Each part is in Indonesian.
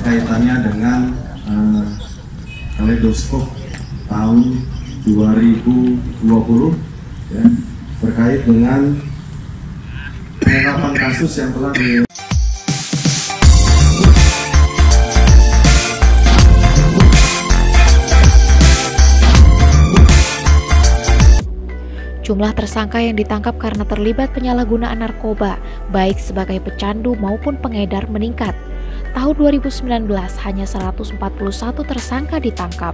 kaitannya dengan kaleidoskop tahun 2020 ya, terkait dengan pengungkapan kasus yang telah Jumlah tersangka yang ditangkap karena terlibat penyalahgunaan narkoba, baik sebagai pecandu maupun pengedar meningkat. Tahun 2019 hanya 141 tersangka ditangkap.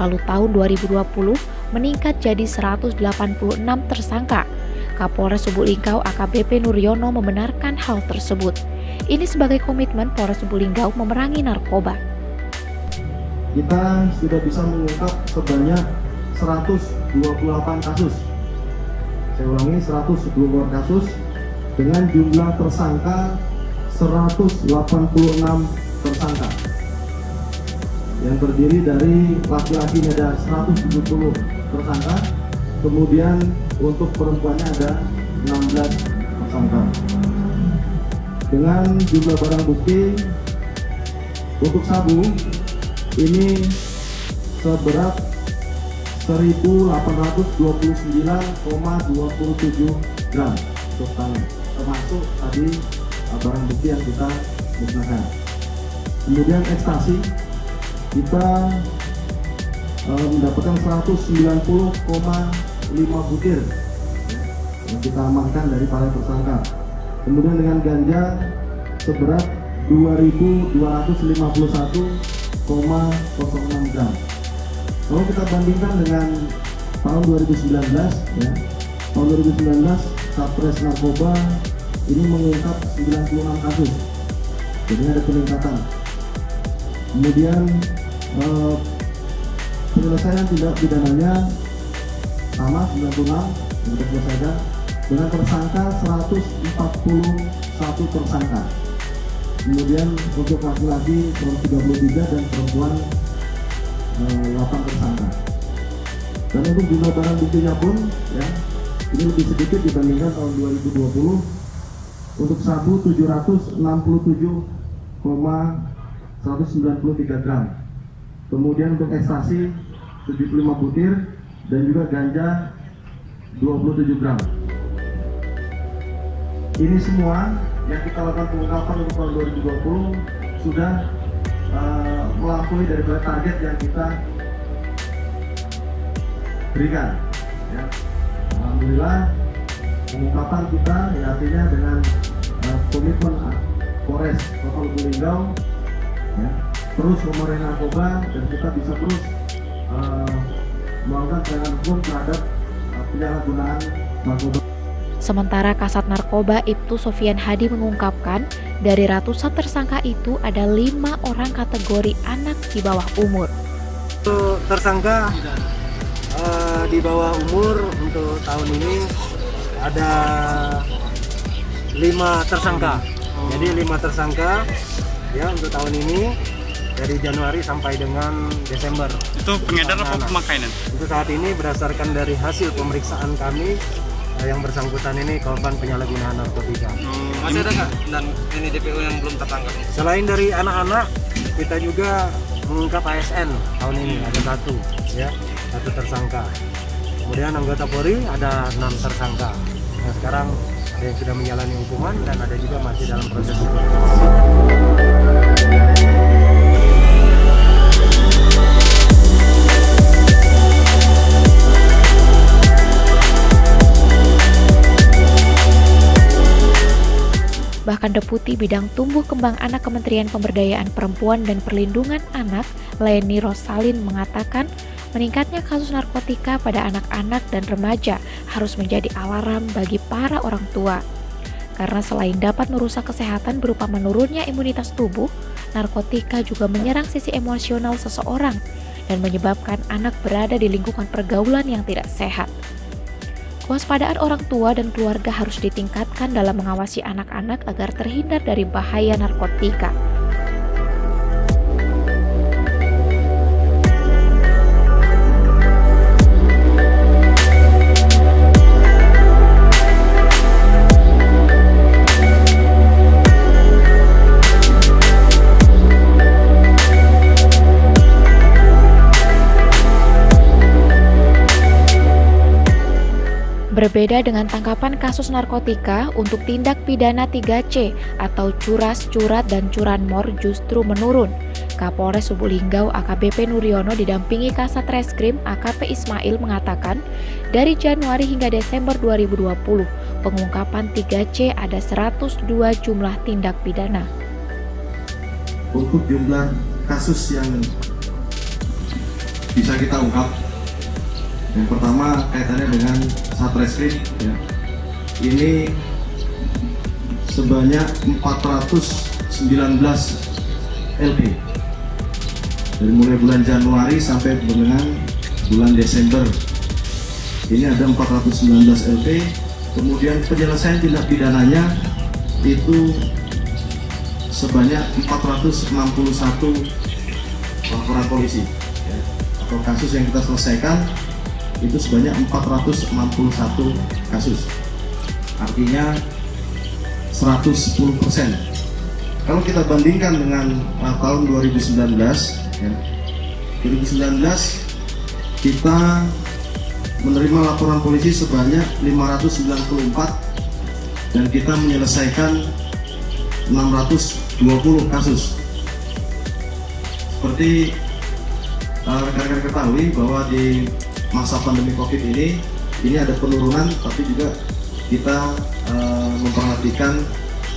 Lalu tahun 2020 meningkat jadi 186 tersangka. Kapolres Lubuk Linggau AKBP Nuryono membenarkan hal tersebut. Ini sebagai komitmen Polres Lubuk Linggau memerangi narkoba. Kita sudah bisa mengungkap sebanyak 128 kasus. Saya ulangi, 124 kasus dengan jumlah tersangka 186 tersangka yang terdiri dari laki-laki ada 170 tersangka, kemudian untuk perempuannya ada 16 tersangka. Dengan jumlah barang bukti untuk sabu ini seberat 1.829,27 gram totalnya, termasuk tadi barang bukti yang kita musnahkan. Kemudian ekstasi kita mendapatkan 190,5 butir yang kita amankan dari para tersangka. Kemudian dengan ganja seberat 2.251,06 gram. Kalau kita bandingkan dengan tahun 2019 ya, tahun 2019 Satres Narkoba ini mengungkap 96 kasus, jadi ada peningkatan. Kemudian penyelesaian tindak pidananya sama 96 yang kita selesaikan dengan tersangka 141 tersangka. Kemudian untuk laki-laki 133 dan perempuan 8 tersangka. Dan untuk jumlah barang buktinya pun ya ini lebih sedikit dibandingkan tahun 2020. Untuk sabu 767,193 gram. Kemudian untuk ekstasi 75 butir dan juga ganja 27 gram. Ini semua yang kita lakukan pengungkapan untuk tahun 2020 sudah melampaui daripada target yang kita berikan ya. Alhamdulillah pengungkapan kita ya, artinya dengan komitmen Polres Kota Lubuk Linggau ya, terus memerangi narkoba dan kita bisa terus melakukan penegakan hukum terhadap penyalahgunaan narkoba. Sementara Kasat Narkoba Ibtu Sofian Hadi mengungkapkan, dari ratusan tersangka itu ada 5 orang kategori anak di bawah umur. Untuk tersangka di bawah umur untuk tahun ini ada 5 tersangka. Jadi 5 tersangka ya untuk tahun ini dari Januari sampai dengan Desember. Itu pengedar apa pemakaian? Untuk saat ini berdasarkan dari hasil pemeriksaan kami yang bersangkutan ini korban penyalahgunaan narkotika. Masih ada nggak dan ini DPO yang belum tertangkap? Selain dari anak-anak, kita juga mengungkap ASN tahun ini ada 1 ya, 1 tersangka. Kemudian anggota Polri ada 6 tersangka. Nah, sekarang ada yang sudah menjalani hukuman dan ada juga masih dalam proses hukum. Bahkan Deputi Bidang Tumbuh Kembang Anak Kementerian Pemberdayaan Perempuan dan Perlindungan Anak, Leni Rosalin mengatakan, meningkatnya kasus narkotika pada anak-anak dan remaja harus menjadi alarm bagi para orang tua. Karena selain dapat merusak kesehatan berupa menurunnya imunitas tubuh, narkotika juga menyerang sisi emosional seseorang dan menyebabkan anak berada di lingkungan pergaulan yang tidak sehat. Kewaspadaan orang tua dan keluarga harus ditingkatkan dalam mengawasi anak-anak agar terhindar dari bahaya narkotika. Berbeda dengan tangkapan kasus narkotika, untuk tindak pidana 3C atau curas, curat, dan curanmor justru menurun. Kapolres Lubuk Linggau AKBP Nuryono didampingi Kasat Reskrim AKP Ismail mengatakan, dari Januari hingga Desember 2020, pengungkapan 3C ada 102 jumlah tindak pidana. Untuk jumlah kasus yang bisa kita ungkap, yang pertama kaitannya dengan Satreskrim, ya. Ini sebanyak 419 LP dari mulai bulan Januari sampai dengan bulan Desember. Ini ada 419 LP. Kemudian penyelesaian tindak pidananya itu sebanyak 461 laporan polisi, ya. Atau kasus yang kita selesaikan itu sebanyak 461 kasus, artinya 110%. Kalau kita bandingkan dengan tahun 2019, ya, 2019 kita menerima laporan polisi sebanyak 594 dan kita menyelesaikan 620 kasus. Seperti rekan-rekan ketahui bahwa di masa pandemi COVID ini ada penurunan, tapi juga kita memperhatikan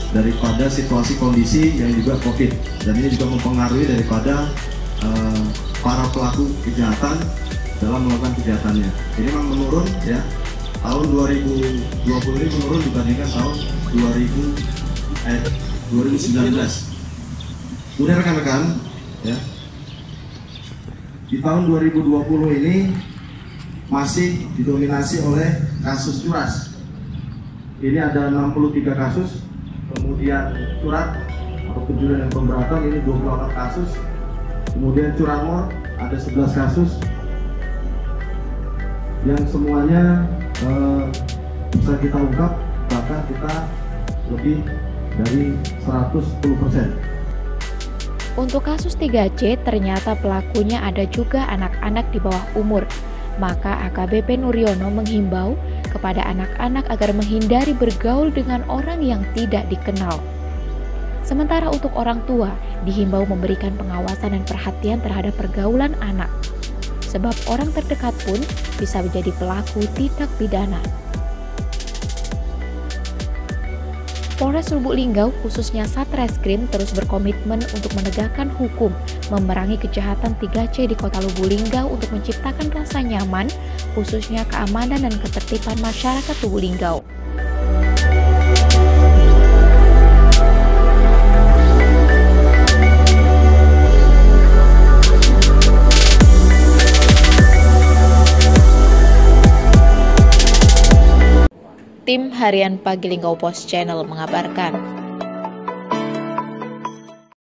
daripada situasi kondisi yang juga COVID, dan ini juga mempengaruhi daripada para pelaku kejahatan dalam melakukan kejahatannya. Ini memang menurun, ya. Tahun 2020 ini menurun dibandingkan tahun 2019. Kemudian rekan-rekan, ya, di tahun 2020 ini masih didominasi oleh kasus curas. Ini ada 63 kasus, kemudian curat atau pencurian dan pemberatan ini 24 kasus, kemudian curanmor ada 11 kasus, yang semuanya bisa kita ungkap, bahkan kita lebih dari 110%. Untuk kasus 3C, ternyata pelakunya ada juga anak-anak di bawah umur. Maka AKBP Nuryono menghimbau kepada anak-anak agar menghindari bergaul dengan orang yang tidak dikenal. Sementara untuk orang tua, dihimbau memberikan pengawasan dan perhatian terhadap pergaulan anak. Sebab orang terdekat pun bisa menjadi pelaku tindak pidana. Polres Lubuk Linggau, khususnya Satreskrim, terus berkomitmen untuk menegakkan hukum, memerangi kejahatan 3C di Kota Lubuk Linggau untuk menciptakan rasa nyaman, khususnya keamanan dan ketertiban masyarakat Lubuk Linggau. Tim Harian Pagi Linggau Post Channel mengabarkan.